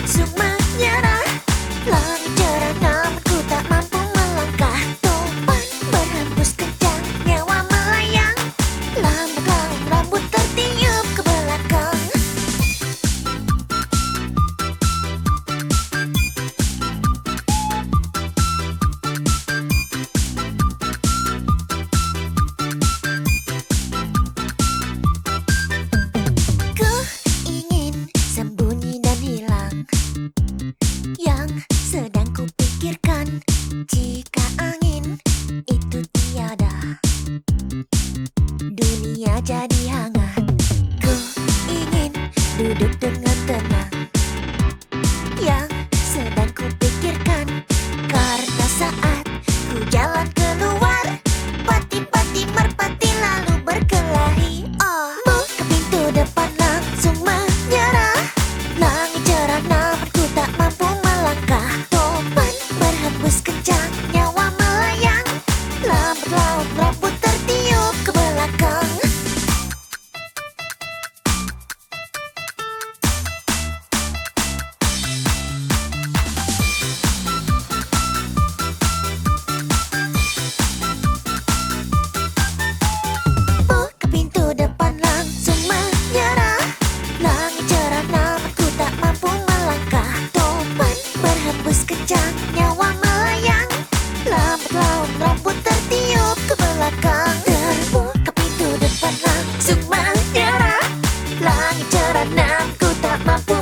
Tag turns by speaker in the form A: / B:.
A: langsung menyerah. Langit cerah namun ku tak mampu melangkah. Topan berhembus kencang, nyawa melayang. Lambat laun rambut tertiup ke belakang. Ku ingin sembunyi dan hilang. Yang sedang kupikirkan, jika angin itu tiada, dunia jadi hangat. Ku ingin duduk dengan tenang. Yang sedang kupikirkan, karena saat ku jalan keluar, pati-pati merpati lalu berkelahi. Oh, buka pintu depan langsung menyerah. Langit cerah namun ku tak mampu melangkah. Topan berhembus kencang, nyawa melayang. Lambat laun rambut tertiup ke belakang. Buka pintu depan langsung menyerah. Langit cerah namun ku tak mampu melangkah. Topan berhembus kencang, nyawa melayang. Lambat laun rambut tertiup ke belakang. Terbuka pintu depan langsung menyerah. Langit cerah namun ku tak mampu